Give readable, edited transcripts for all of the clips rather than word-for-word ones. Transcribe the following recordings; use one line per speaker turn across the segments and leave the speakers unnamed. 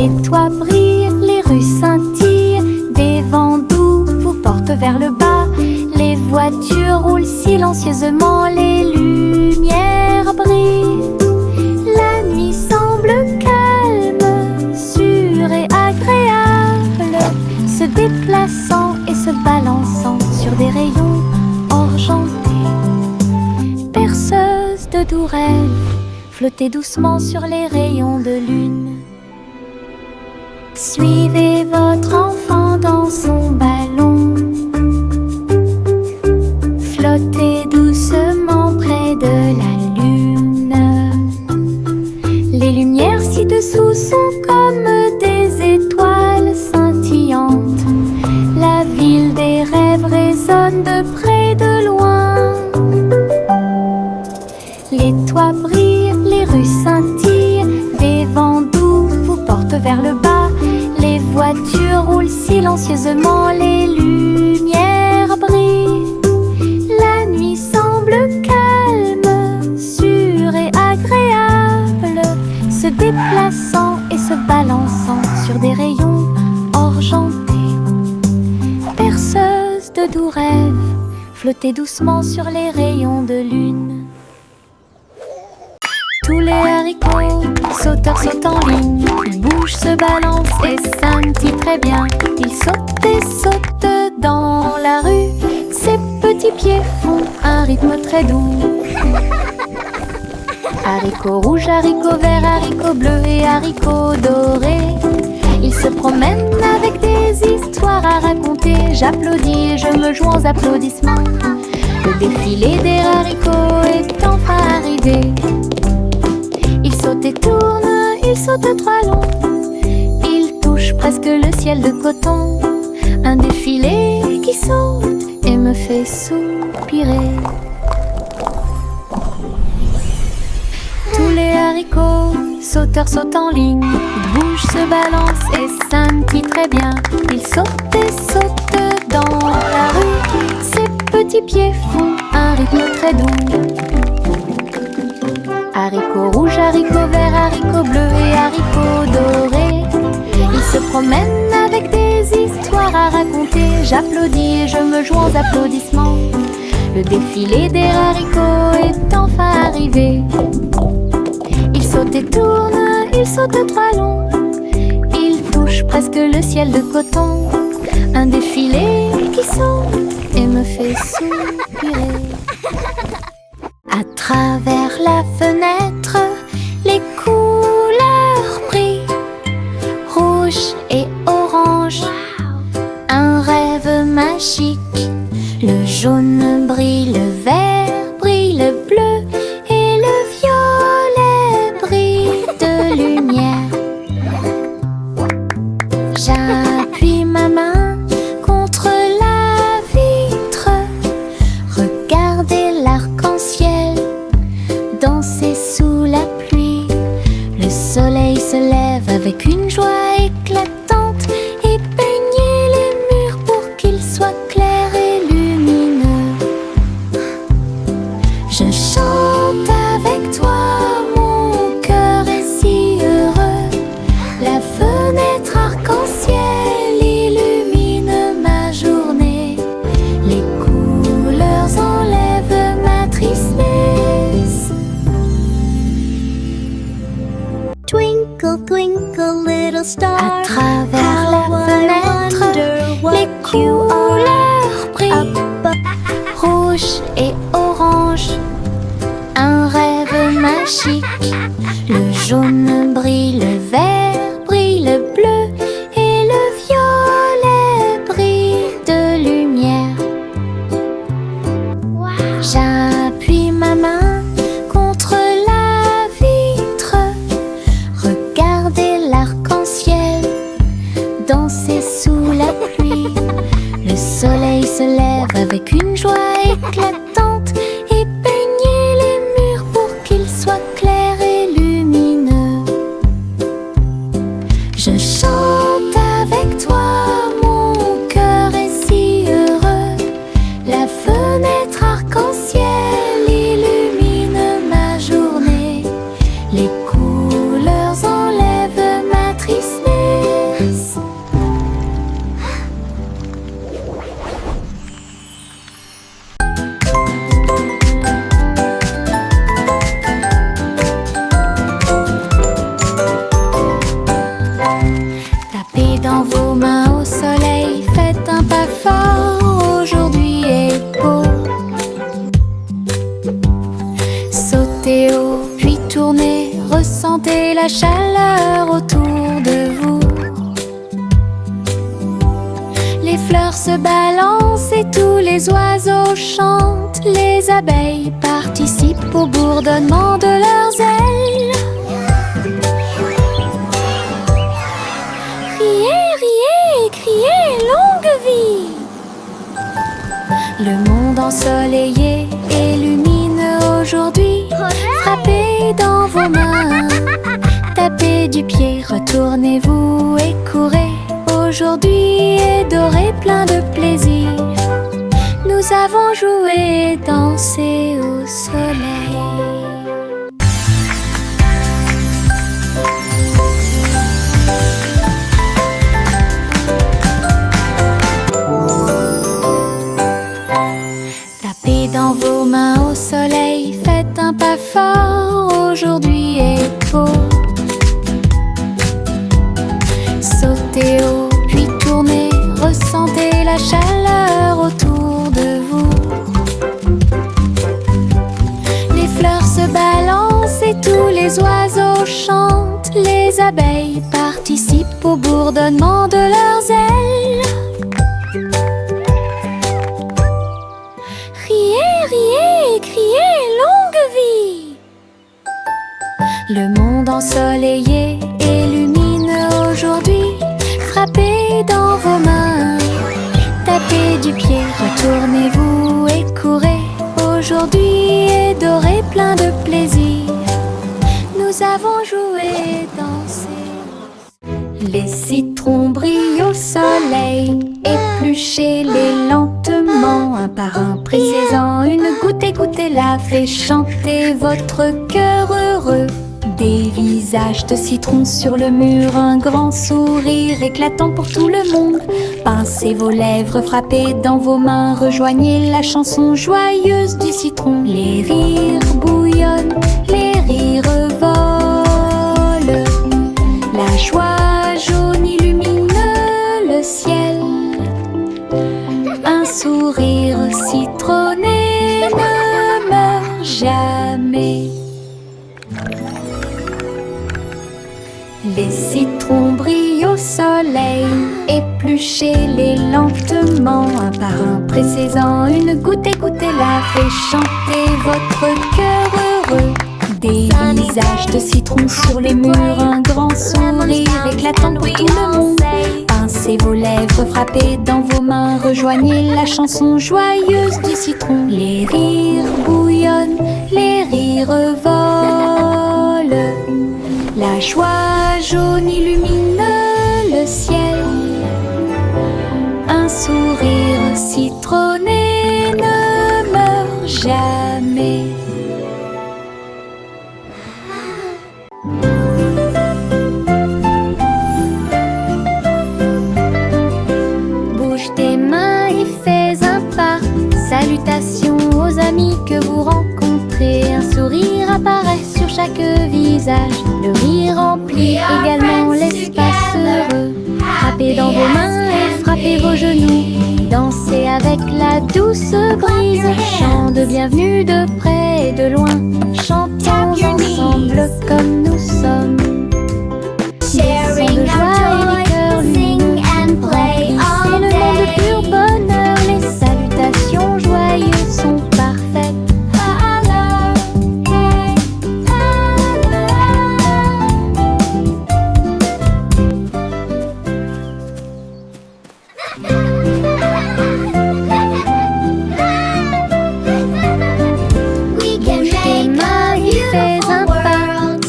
Les toits brillent, les rues scintillent, des vents doux vous portent vers le bas. Les voitures roulent silencieusement, les lumières brillent. La nuit semble calme, sûre et agréable, se déplaçant et se balançant sur des rayons argentés. Berceuse de doux rêves, flottez doucement sur les rayons de lune. Suivez votre enfant dans son ballon. Flottez doucement près de la lune. Les lumières ci-dessous sont comme des étoiles scintillantes. La ville des rêves résonne de près, de loin. Les toits brillent, les rues scintillent, des vents doux vous portent vers le bas. Les voitures roulent silencieusement, les lumières brillent. La nuit semble calme, sûre et agréable, se déplaçant et se balançant sur des rayons argentés. Berceuse de doux rêves, flottez doucement sur les rayons de lune. Tous les haricots, sauteurs sautent en ligne. Ils bougent, se balancent et scintillent très bien. Ils sautent et sautent dans la rue. Ses petits pieds font un rythme très doux. Haricots rouges, haricots verts, haricots bleus et haricots dorés. Ils se promènent avec des histoires à raconter. J'applaudis et je me joins aux applaudissements. Le défilé des haricots est enfin arrivé. Ils sautent et tournent, ils sautent trois longs. Ils touchent presque le ciel de coton. Un défilé qui saute et me fait soupirer. Tous les haricots, sauteurs sautent en ligne. Ils bougent, se balancent et scintillent très bien. Ils sautent et sautent dans la rue. Ses petits pieds font un rythme très doux. Haricots rouges, haricots verts, haricots bleus et haricots dorés. Ils se promènent avec des histoires à raconter. J'applaudis et je me joins aux applaudissements. Le défilé des haricots est enfin arrivé. Ils sautent et tournent, ils sautent trois longs. Ils touchent presque le ciel de coton. Un défilé qui saute et me fait soupirer. À travers la fenêtre, les couleurs brillent, rouge et orange, un rêve magique. Le jaune brille, le vert brille, le bleu et le violet brillent de lumière. J'appuie ma main contre la vitre, regardez l'arc-en-ciel danser sous la pluie. Le soleil se lève avec une joie éclatante et peignez les murs pour qu'ils soient clairs et lumineux. Je chante avec toi, mon cœur est si heureux. La fenêtre arc-en-ciel illumine ma journée. Les couleurs enlèvent ma tristesse.
Twinkle, twinkle, little star.
À travers la
How I
fenêtre,
wonder what
les
you
couleurs brillent,
are.
rouge et orange, un rêve magique. Le jaune brille, le vert brille, le bleu et le violet brillent de lumière. J'appuie ma main contre la vitre, regardez l'arc-en-ciel danser sous la pluie. Le soleil se lève avec une joie éclatante et peignez les murs pour qu'ils soient clairs et lumineux. Je chante avec toi, mon cœur est si heureux. La fenêtre arc-en-ciel illumine ma journée. Les couleurs enlèvent ma tristesse. chaleur autour de vous. Les fleurs se balancent et tous les oiseaux chantent. Les abeilles participent au bourdonnement de leurs ailes. Riez, riez et criez, longue vie! Le monde ensoleillé et lumineux aujourd'hui. Frappez dans vos mains, tapez du pied, retournez-vous et courez. Aujourd'hui est doré, plein de plaisir. Nous avons joué et dansé au soleil. Tapez dans vos mains au soleil, faites un pas fort, aujourd'hui est beau. Sautez haut, puis tournez, ressentez la chaleur autour de vous. Les fleurs se balancent et tous les oiseaux chantent. Les abeilles participent au bourdonnement de leurs ailes. Riez, riez et criez, longue vie! Le monde ensoleillé et lumineux aujourd'hui. Frappez dans vos mains, tapez du pied, retournez-vous et courez. Aujourd'hui est doré, plein de plaisir. Nous avons joué et dansé. Les citrons brillent au soleil, épluchez-les lentement, un par un, pressez-en une goutte, écoutez-la, fait chanter votre cœur heureux. Des visages de citron sur le mur, un grand sourire éclatant pour tout le monde. Pincez vos lèvres, frappez dans vos mains, rejoignez la chanson joyeuse du citron. Les rires bouillonnent, les rires volent. La joie jaune illumine le ciel. Un sourire citronné ne meurt jamais. Les citrons brillent au soleil, épluchez-les lentement, un par un, pressez-en une goutte, écoutez-la, fait chanter votre cœur heureux. Des visages de citron sur les murs, un grand sourire éclatant pour tout le monde. Pincez vos lèvres, frappez dans vos mains, rejoignez la chanson joyeuse du citron. Les rires bouillonnent, les rires volent. La joie jaune illumine le ciel. Un sourire citronné ne meurt jamais. Bouge tes mains et fais un pas. Salutations aux amis que vous rencontrez. Un sourire apparaît sur chaque visage. Le rire remplit également l'espace heureux. Frappez dans vos mains et frappez vos genoux. Dansez avec la douce brise. Chant de bienvenue de près et de loin. Chantons ensemble comme nous sommes. Des sons de joie et des cœurs lumineux. Remplissez le monde de pur bonheur. Les salutations joyeuses sont parfaites.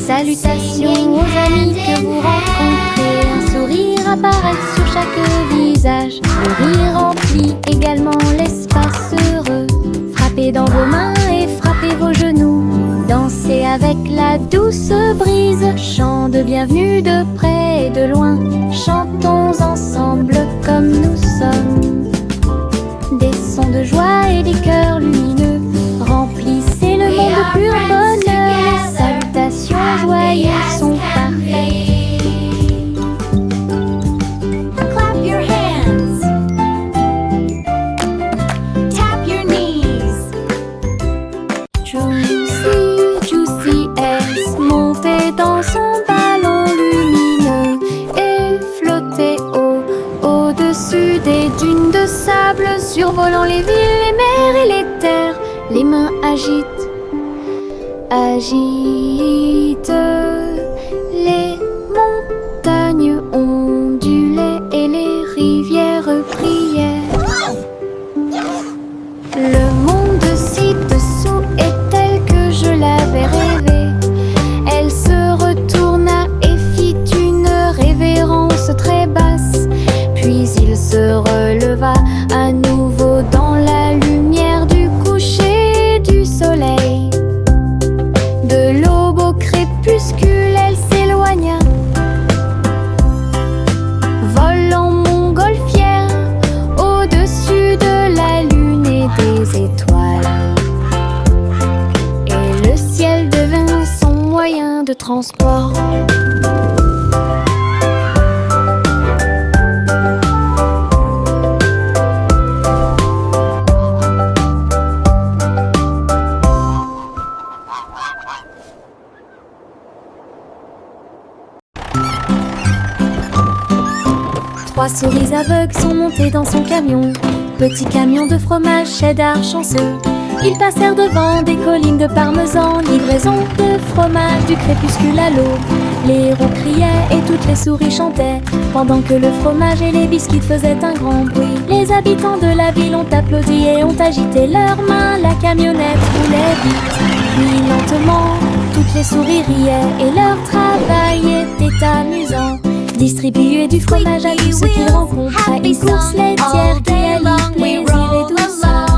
Salutations aux amis que vous rencontrez. Un sourire apparaît sur chaque visage. Le rire remplit également l'espace heureux. Frappez dans vos mains et frappez vos genoux. Dansez avec la douce brise. Chant de bienvenue de près et de loin. Chantons ensemble comme nous sommes. Des sons de joie et des cœurs lumineux. Remplissez le monde de pur bonheur. Les salutations joyeuses sont parfaites.
Clap your hands. Tap your knees.
Juicy, Juicy est montée dans son ballon. survolant les villes, les mers et les terres, les mains agitent, agitent. Les montagnes ondulaient et les rivières priaient. Le monde ci-dessous est tel que je l'avais rêvé. Elle se retourna et fit une révérence très basse. Puis il se releva à nouveau dans la lumière du coucher du soleil. De l'aube au crépuscule, elle s'éloigna, volant montgolfière au-dessus de la lune et des étoiles. Et le ciel devint son moyen de transport. 3 souris aveugles sont montées dans son camion. Petit camion de fromage cheddar chanceux. Ils passèrent devant des collines de parmesan, livraison de fromage du crépuscule à l'aube. Les héros criaient et toutes les souris chantaient, pendant que le fromage et les biscuits faisaient un grand bruit. Les habitants de la ville ont applaudi et ont agité leurs mains. La camionnette roulait vite, puis lentement. Toutes les souris riaient et leur travail était amusant. Distribuer du fromage à tous ceux qu'ils rencontraient. Une course laitière qui allie plaisir et douceur.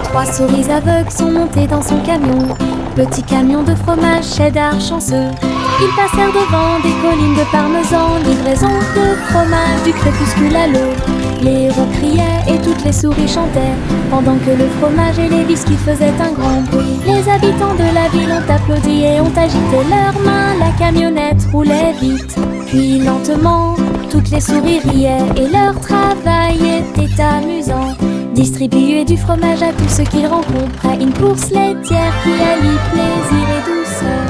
Trois souris aveugles sont montées dans son camion. Petit camion de fromage cheddar chanceux. Ils passèrent devant des collines de parmesan, livraison de fromage du crépuscule à l'aube. Les héros criaient et toutes les souris chantaient, pendant que le fromage et les biscuits faisaient un grand bruit. Les habitants de la ville ont applaudi et ont agité leurs mains. La camionnette roulait vite, puis lentement. Toutes les souris riaient et leur travail était amusant. Distribuer du fromage à tous ceux qu'ils rencontraient. Une course laitière qui allie plaisir et douceur.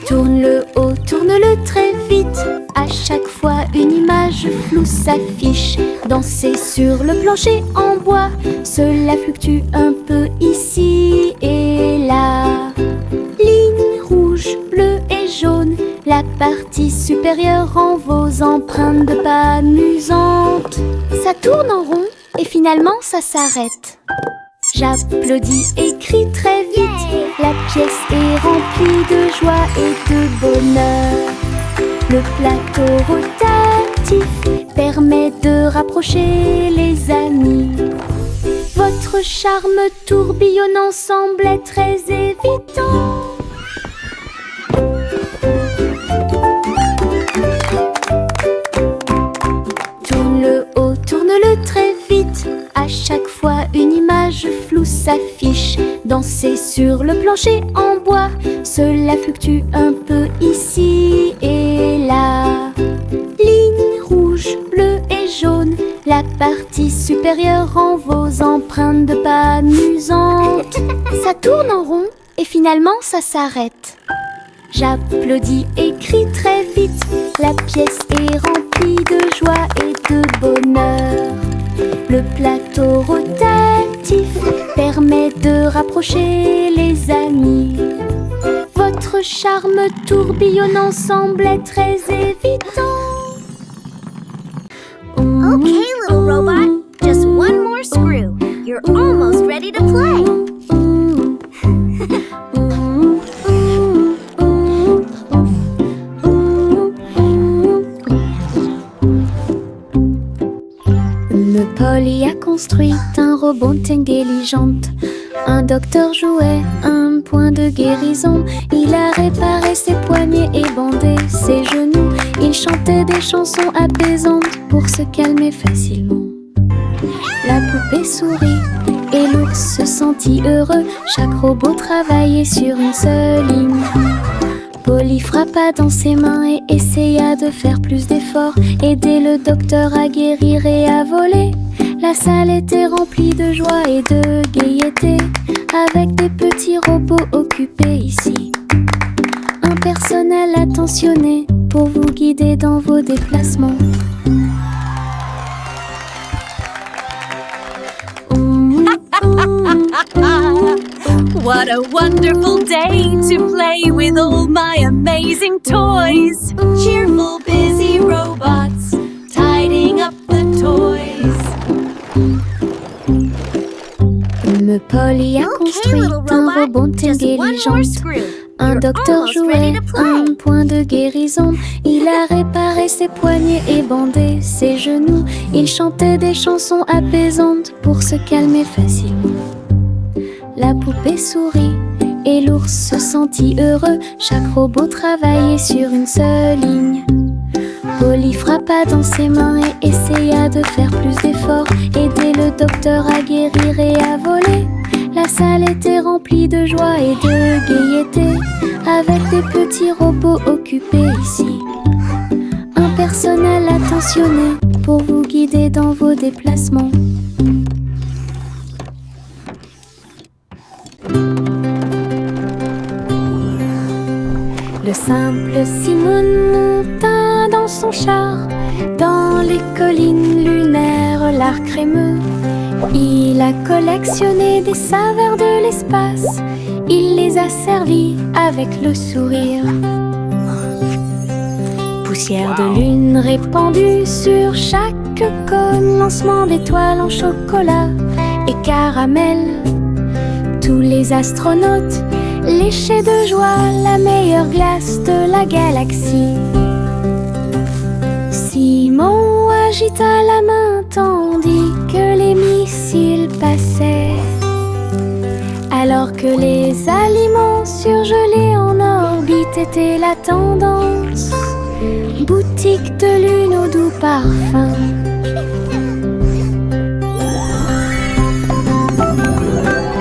Tourne-le haut, tourne-le très vite. À chaque fois une image floue s'affiche. Danser sur le plancher en bois, cela fluctue un peu ici et là. Ligne rouge, bleue et jaune, la partie supérieure rend vos empreintes de pas amusantes. Ça tourne en rond et finalement ça s'arrête. J'applaudis et crie très vite. La pièce est remplie de joie et de bonheur. Le plateau rotatif permet de rapprocher les amis. Votre charme tourbillonnant semblait très évident. Tourne-le haut, tourne-le très vite. À chaque fois une image floue s'affiche. Danser sur le plancher en bois, cela fluctue un peu ici et là. Ligne rouge, bleue et jaune, la partie supérieure rend vos empreintes de pas amusantes. Ça tourne en rond et finalement ça s'arrête. J'applaudis et crie très vite. La pièce est remplie de joie et de bonheur. Le plateau rotatif permet de rapprocher les amis. Votre charme tourbillonnant semblait très évident.
Okay, little robot, just one more screw. You're almost ready to play. Polly a construit un robot intelligente. Un docteur jouait un point de guérison. Il a réparé ses poignets et bandé ses genoux. Il chantait des chansons apaisantes pour se calmer facilement. La poupée sourit et l'ours se sentit heureux. Chaque robot travaillait sur une seule ligne. Polly frappa dans ses mains et essaya de faire plus d'efforts. Aider le docteur à guérir et à voler. La salle était remplie de joie et de gaieté, avec des petits robots occupés ici. Un personnel attentionné pour vous guider dans vos déplacements.
What a wonderful day to play with all my amazing toys. Cheerful, busy robots tidying up the toys.
Polly a construit un robot intelligent. Un docteur jouait un point de guérison. Il a réparé ses poignets et bandé ses genoux. Il chantait des chansons apaisantes pour se calmer facilement. La poupée sourit et l'ours se sentit heureux. Chaque robot travaillait sur une seule ligne. Polly frappa dans ses mains et essaya de faire plus d'efforts, aider le docteur à guérir et à voler. La salle était remplie de joie et de gaieté, avec des petits robots occupés ici. Un personnel attentionné pour vous guider dans vos déplacements. Le simple Simon monta dans son char, dans les collines lunaires, l'art crémeux. Il a collectionné des saveurs de l'espace, il les a servis avec le sourire. Poussière de lune répandue sur chaque cône, lancement d'étoiles en chocolat et caramel. Tous les astronautes léchaient de joie la meilleure glace de la galaxie. Simon agita la main tandis que les missiles passaient. Alors que les aliments surgelés en orbite étaient la tendance. Boutique de lune au doux parfum.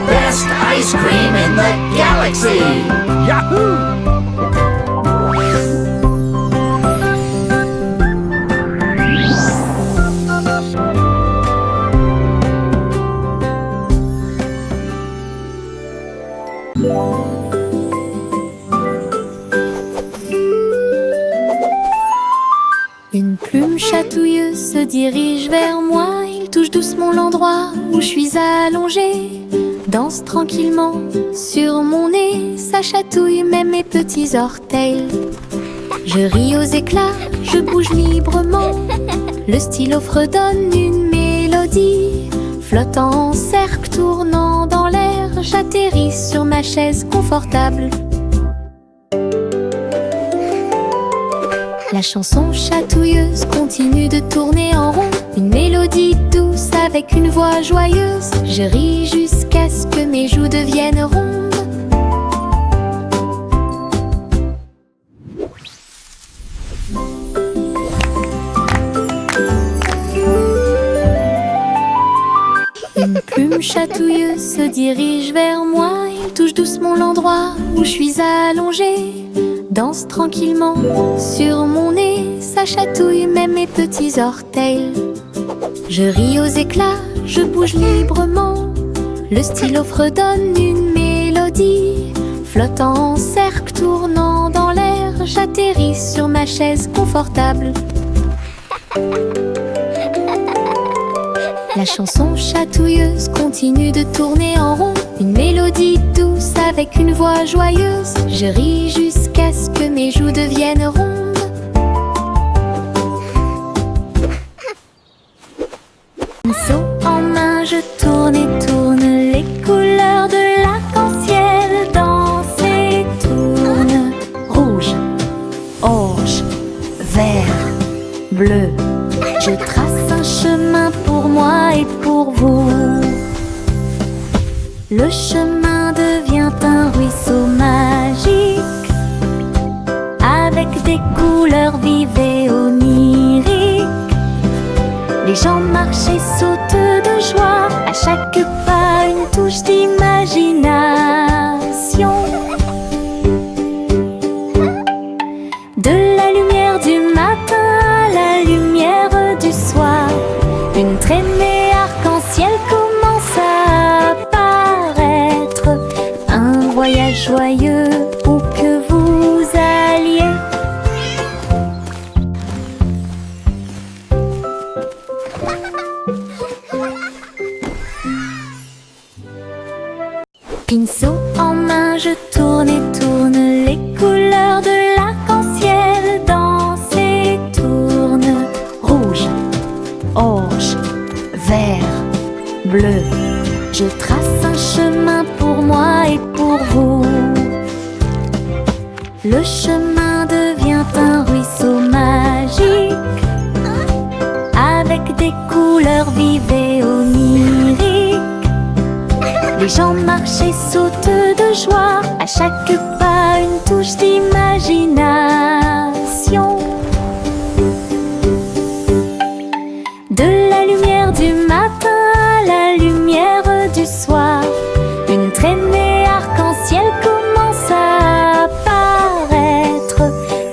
Best ice cream in the galaxy! Yahoo!
Une plume chatouilleuse se dirige vers moi. Il touche doucement l'endroit où je suis allongée. Danse tranquillement sur mon nez. Ça chatouille même mes petits orteils. Je ris aux éclats, je bouge librement. Le stylo fredonne une mélodie. Flottant en cercle, tournant dans l'air, j'atterris sur ma chaise confortable. La chanson chatouilleuse continue de tourner en rond. Une mélodie douce avec une voix joyeuse. Je ris jusqu'à ce que mes joues deviennent rondes. Une plume chatouilleuse se dirige vers moi. Il touche doucement l'endroit où je suis allongée. Danse tranquillement sur mon nez. Ça chatouille même mes petits orteils. Je ris aux éclats, je bouge librement. Le stylo fredonne une mélodie. Flottant en cercle, tournant dans l'air, j'atterris sur ma chaise confortable. La chanson chatouilleuse continue de tourner en rond. Une mélodie douce avec une voix joyeuse. Je ris jusqu'à ce que mes joues deviennent rondes. Pinceau en main, je tourne et tourne. Les couleurs de l'arc-en-ciel dansent et tournent. Rouge, orange, vert, bleu. Je trace un chemin pour moi et pour vous. Le chemin devient un ruisseau magique, avec des couleurs vives et oniriques. Les gens marchent et sautent de joie, à chaque pas une touche d'imagination. De la lumière du matin à la lumière du soir, une traînée Pinceau en main, je tourne et tourne les couleurs de l'arc-en-ciel. Dansent et tournent.
Rouge, orange, vert, bleu.
Je trace un chemin pour moi et pour vous. Le chemin devient un ruisseau magique, avec des couleurs vives et oniriques. Les gens marchent et sautent de joie, à chaque pas une touche d'imagination. De la lumière du matin à la lumière du soir, une traînée arc-en-ciel commence à apparaître.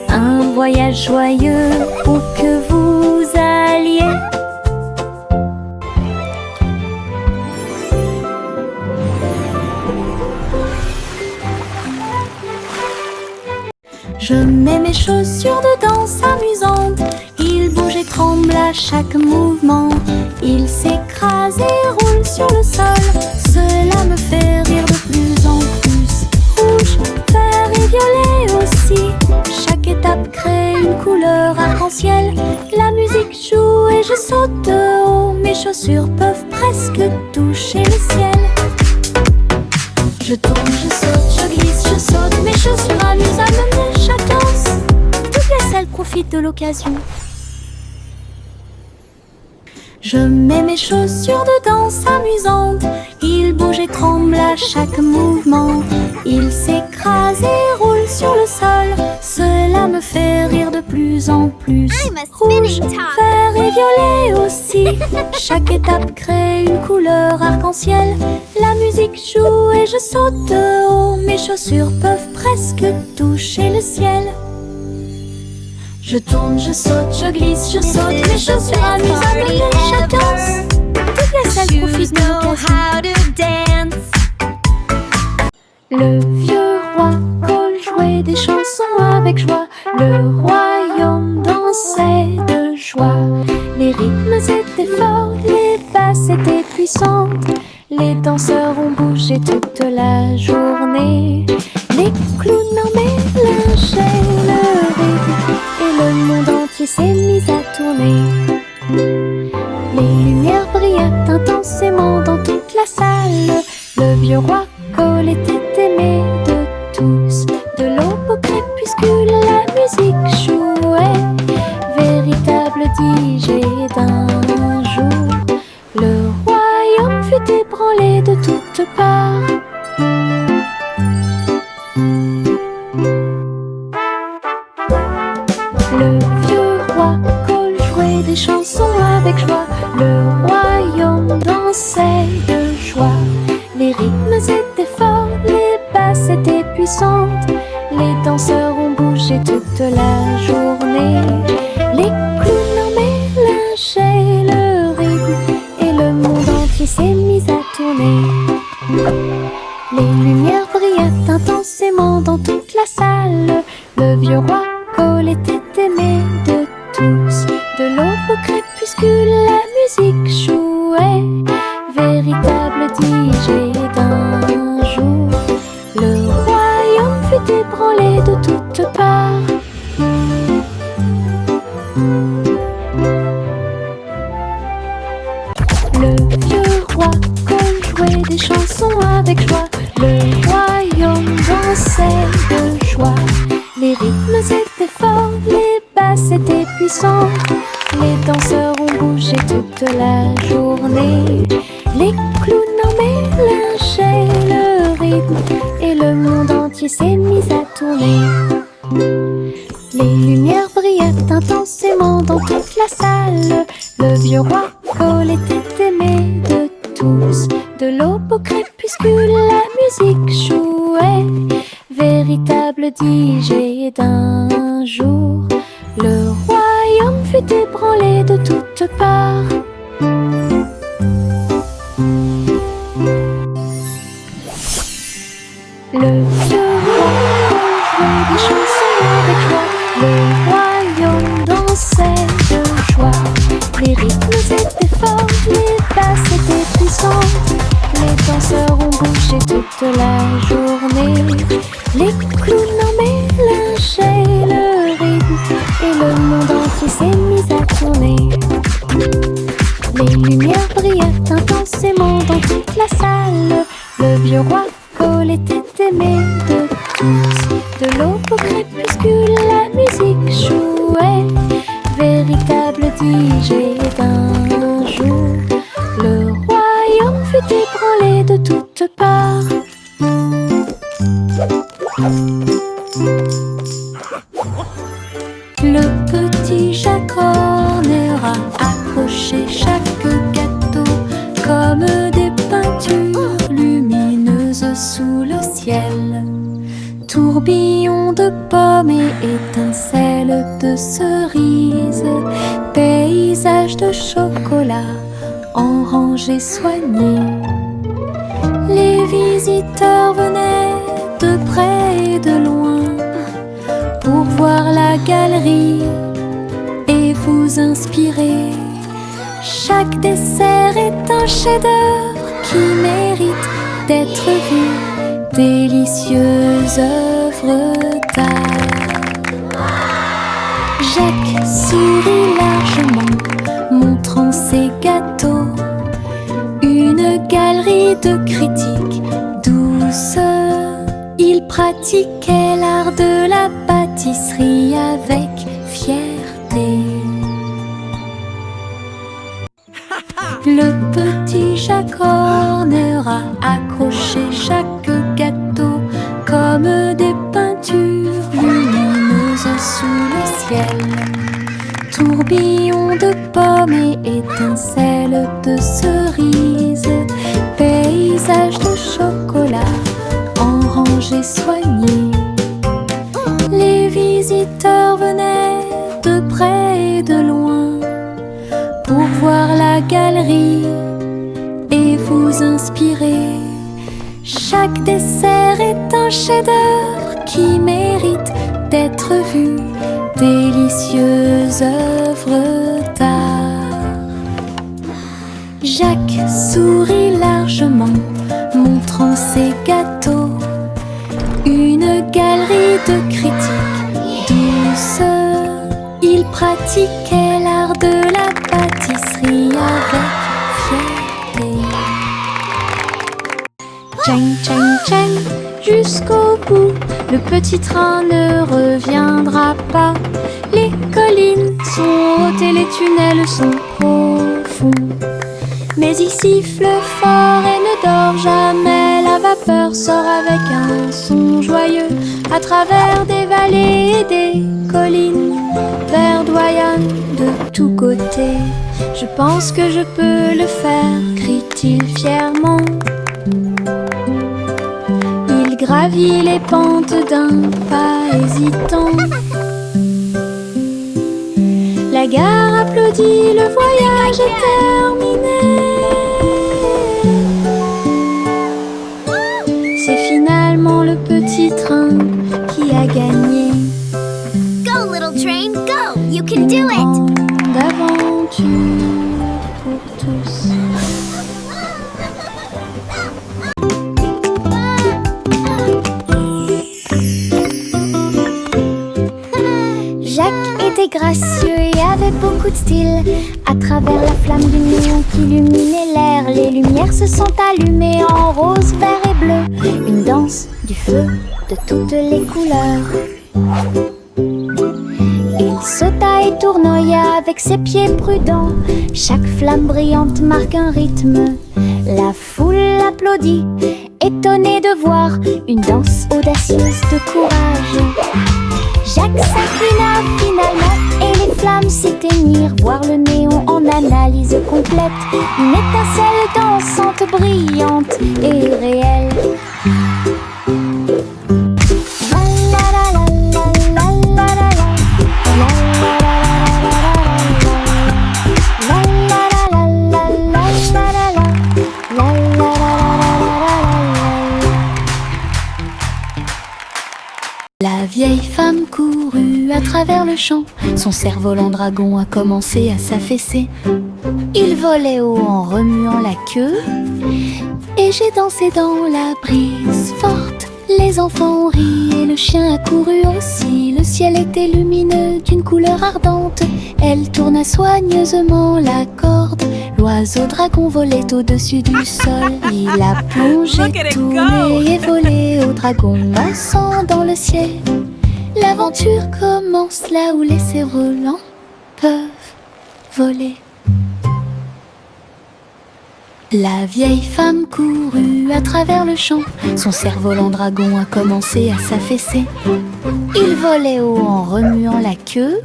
Un voyage joyeux où que vous alliez. Je mets mes chaussures de danse amusantes. Ils bougent et tremblent à chaque mouvement. Ils s'écrasent et roulent sur le sol. Cela me fait rire de plus en plus. Rouge, vert et violet aussi. Chaque étape crée une couleur arc-en-ciel. La musique joue et je saute de haut. Mes chaussures peuvent presque toucher le ciel. Je tourne, je saute, je glisse, je saute. Mes chaussures amusent à mener chaque danse. Toutes les salles profitent de l'occasion. Je mets mes chaussures de danse amusantes. Ils bougent et tremblent à chaque mouvement. Ils s'écrasent et roulent sur le sol. Cela me fait rire de plus en plus. Rouge, vert et violet aussi. Chaque étape crée une couleur arc-en-ciel. La musique joue et je saute de haut. Mes chaussures peuvent presque toucher le ciel. Je tourne, je saute, je glisse, je saute. Mes chaussures amusent à mener chaque danse. Toutes les salles profitent de l'occasion. Le vieux roi Cole jouait des chansons avec joie. Le royaume dansait de joie. Les rythmes étaient forts, les basses étaient puissantes. Les danseurs ont bougé toute la journée. Les clowns en mélangeaient le rythme et le monde entier s'est mis à tourner. Les lumières brillaient intensément dans toute la salle. Le vieux roi Cole était aimé de tous. De l'aube au crépuscule, la musique jouait. Véritable DJ d'un jour. Le royaume fut ébranlé de toutes parts. Le vieux roi Cole jouait des chansons avec joie. Le royaume dansait de joie. Les rythmes étaient forts, les basses étaient puissantes. Les danseurs ont bougé toute la journée. Les clowns en mélangeaient le rythme et le monde entier s'est mis à tourner. Les lumières brillaient intensément dans toute la salle. Le vieux roi Cole était aimé de tous. De l'aube au crépuscule, la musique jouait. Véritable DJ d'un jour. Le royaume fut ébranlé de toutes parts. Le vieux roi Cole jouait des chansons avec joie. Le royaume dansait de joie. Les rythmes étaient forts, les basses étaient puissantes. Les danseurs ont bougé toute la journée. Les clowns en mélangeaient le rythme et le monde entier s'est mis à tourner. Les lumières brillaient intensément dans toute la salle. Le vieux roi Cole était aimé de tous. De l'aube au crépuscule, la musique jouait. Véritable DJ d'un jour. Le royaume fut ébranlé de toutes parts. Le vieux roi jouait des chansons avec joie. Le royaume dansait de joie. Les rythmes étaient forts, les basses étaient puissantes. Les danseurs ont bougé toute la intensément dans toute la salle. Le vieux roi Cole était aimé de tous. De l'aube au crépuscule, la musique jouait. Véritable DJ d'un jour, le royaume fut ébranlé de toutes parts. Le petit Jacques Horner a accroché chaque gâteau comme des peintures lumineuses sous le ciel. Tourbillon de pommes et étincelles de cerises, paysage de chocolat en rangées soignées. Les visiteurs venaient de près et de loin pour voir la galerie et vous inspirer. Chaque dessert est un chef-d'œuvre qui mérite d'être vu. Délicieuses œuvres d'art. Jacques sourit largement, montrant ses gâteaux. Une galerie de critiques douce. Il pratiquait l'art de la pâtisserie avec fierté. Le petit Jacques Horner a accroché chaque gâteau comme des peintures lumineuses sous le ciel. Tourbillon de pommes et étincelles de cerises, paysage de chocolat en rangées soignées. Les visiteurs venaient de près et de loin pour voir la galerie et vous inspirer. Chaque dessert est un chef-d'œuvre qui mérite d'être vu. Délicieuses œuvres d'art. Jacques sourit largement, montrant ses gâteaux. Une galerie de critiques douce. Il pratiquait l'art de la pâtisserie avec fierté. Tchang, tchang, tchang, jusqu'au bout, le petit train ne reviendra pas. Les collines sont hautes et les tunnels sont profonds. Mais il siffle fort et ne dort jamais. La vapeur sort avec un son joyeux à travers des vallées et des collines. Verdoyant de tous côtés. Je pense que je peux le faire, crie-t-il fièrement. Il gravit les pentes d'un pas hésitant. La gare applaudit, le voyage est terminé. C'est finalement le petit train qui a gagné.
Go, little train, go! You can do it!
Grande aventure pour tous. Jacques était gracieux et avait beaucoup de style. À travers la flamme du néon qui illuminait l'air, les lumières se sont allumées en rose, vert et bleu. Une danse du feu de toutes les couleurs. Il sauta et tournoya avec ses pieds prudents. Chaque flamme brillante marque un rythme. La foule applaudit, étonnée de voir une danse audacieuse de courage. Jacques s'inclina finalement et les flammes s'éteignirent. Voir le néon en analyse complète. Une étincelle dansante, brillante et réelle. La vieille femme courut à travers le champ. Son cerf-volant dragon a commencé à s'affaisser. Il volait haut en remuant la queue. Et j'ai dansé dans la brise forte. Les enfants ont ri et le chien a couru aussi. Le ciel était lumineux d'une couleur ardente. Elle tourna soigneusement la corde L'oiseau dragon volait au-dessus du sol. Il a plongé,
Look at it go.
tourné et volé au dragon dansant dans le ciel. L'aventure commence là où les cerfs-volants peuvent voler. La vieille femme courut à travers le champ. Son cerf-volant dragon a commencé à s'affaisser. Il volait haut en remuant la queue.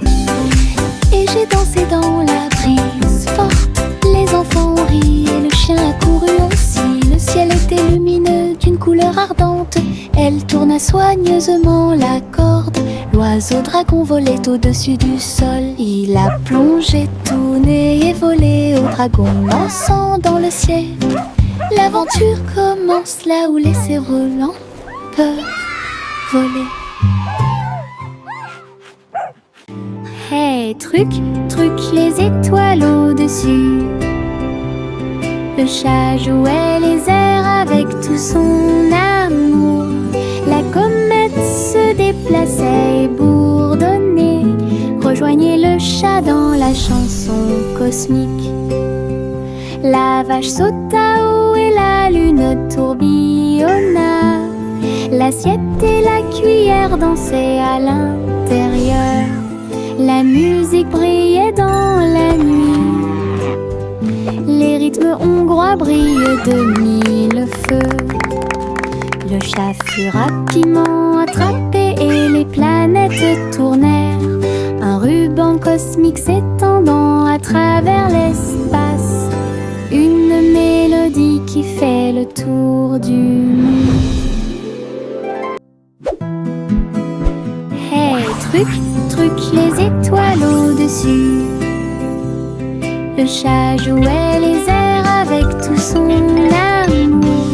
Et j'ai dansé dans la brise forte. Les enfants ont ri et le chien a couru aussi. Le ciel était lumineux d'une couleur ardente. Elle tourna soigneusement la corde. L'oiseau dragon volait au-dessus du sol. Il a plongé, tourné et volé au dragon dansant dans le ciel. L'aventure commence là où les cerfs-volants peuvent voler. Hey, truc, truc, les étoiles au-dessus. Le chat jouait les airs avec tout son amour. La comète se déplaçait et bourdonnait. Rejoignez le chat dans la chanson cosmique. La vache sauta haut et la lune tourbillonna. L'assiette et la cuillère dansaient à l'intérieur. La musique brillait dans la nuit. Les rythmes hongrois brillent de mille feux. Le chat fut rapidement attrapé et les planètes tournèrent. Un ruban cosmique s'étendant à travers l'espace. Une mélodie qui fait le tour du monde. Hey, truc, truc, les étoiles au-dessus. Le chat jouait les airs avec tout son amour.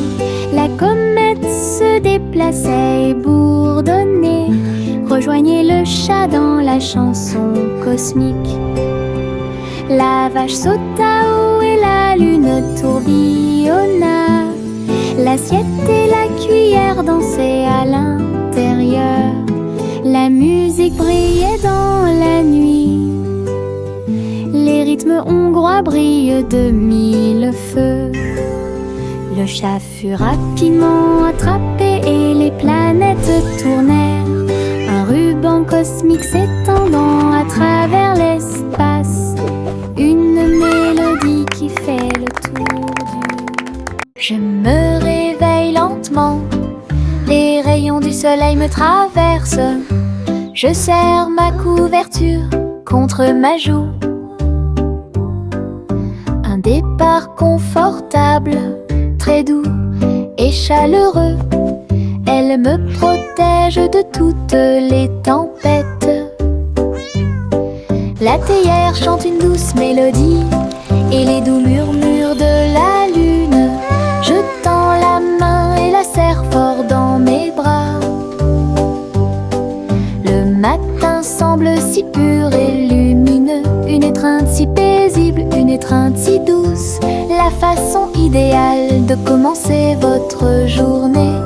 La comète se déplaçait et bourdonnait. Rejoignez le chat dans la chanson cosmique. La vache sauta haut et la lune tourbillonna. L'assiette et la cuillère dansaient à l'intérieur. La musique brillait dans la nuit. Les rythmes hongrois brillent de mille feux. Le chat fut rapidement attrapé et les planètes tournèrent. Un ruban cosmique s'étendant à travers l'espace. Une mélodie qui fait le tour du... Je me réveille lentement. Les rayons du soleil me traversent. Je serre ma couverture contre ma joue. Un départ confortable, très doux et chaleureux. Elle me protège de toutes les tempêtes. La théière chante une douce mélodie et les doux murmures de la lune. Je tends la main et la serre fort dans mes bras. Le matin semble si pur et lumineux. Une étreinte si paisible, une étreinte si douce. La façon idéale de commencer votre journée.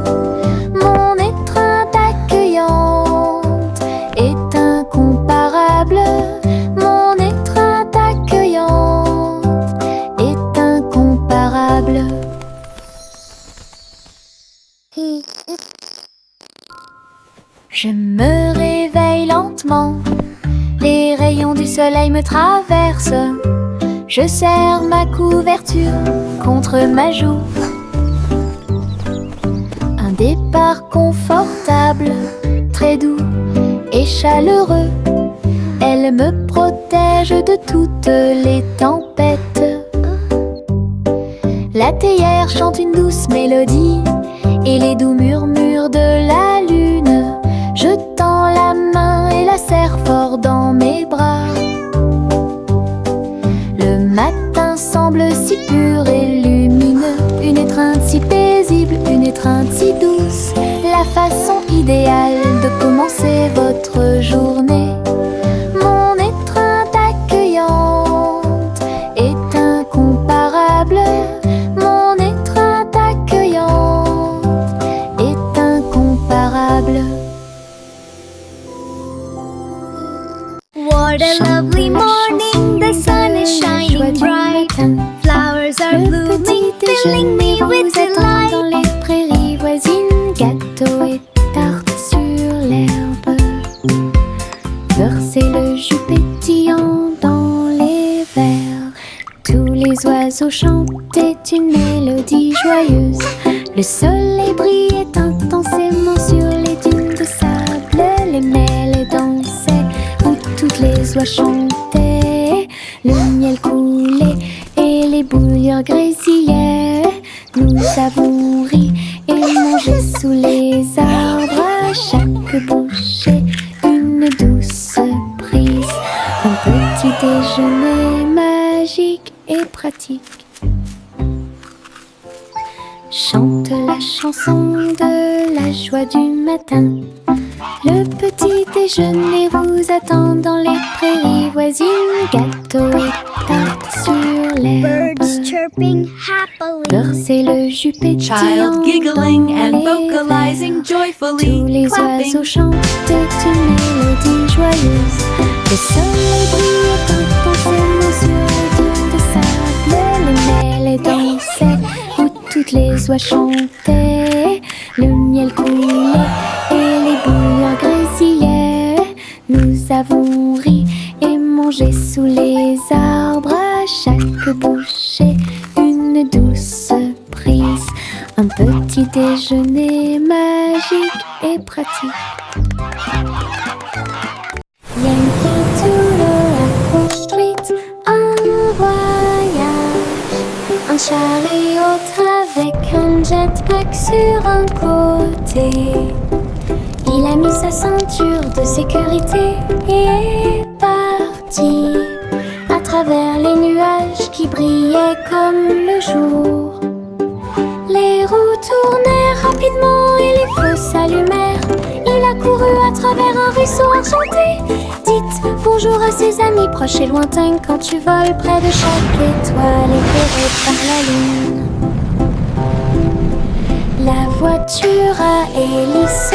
Mon étreinte accueillante est incomparable. Mon étreinte accueillante est incomparable. Je me réveille lentement. Les rayons du soleil me traversent. Je serre ma couverture contre ma joue. Un départ confortable, très doux et chaleureux. Elle me protège de toutes les tempêtes. La théière chante une douce mélodie et les doux murmures de la lune. Je tends la main et la serre fort dans mes bras. Le matin semble si pur et lumineux. Une étreinte si paisible, une étreinte si douce. La façon idéale de commencer votre journée. Mon étreinte accueillante est incomparable. Mon étreinte accueillante est incomparable.
What a lovely morning, the sun is shining bright. are blooming, filling me with
vous attend dans
delight.
les prairies voisines, gâteaux et tartes sur l'herbe. Versez le jus pétillant dans les verres. Tous les oiseaux chantaient une mélodie joyeuse. Le soleil brillait intensément sur les dunes de sable. Les mêlées dansaient où toutes les oies chantaient. Le miel coulait et les bouillures grésillaient. Nous avons ri et mangé sous les arbres. À chaque bouchée, une douce prise. Un petit déjeuner magique et pratique. Chante la chanson de la joie du matin. Le petit déjeuner vous attend dans les prairies voisines. Gâteaux et tartes sur l'herbe.
Birds chirping happily.
Versez le jus pétillant
Child giggling
dans
and
les
vocalizing
verres.
joyfully,
Tous les
clapping.
oiseaux chantaient une mélodie joyeuse. Le soleil brillait intensément sur les dunes de sable. Les mêlées dansaient où toutes les oies chantaient. Le miel coulait et les bouillures grésillaient. Nous avons ri et mangé sous les arbres. À chaque bouchée, une douce prise. Un petit déjeuner magique et pratique. Yankee Doodle a construit un voyage, un chariot avec un jetpack sur un côté. Il a mis sa ceinture de sécurité et est parti à travers les nuages qui brillaient comme le jour. Les roues tournaient rapidement et les feux s'allumèrent. Il a couru à travers un ruisseau enchanté. Dites bonjour à ses amis proches et lointains quand tu voles près de chaque étoile éclairée par la lune. La voiture à hélice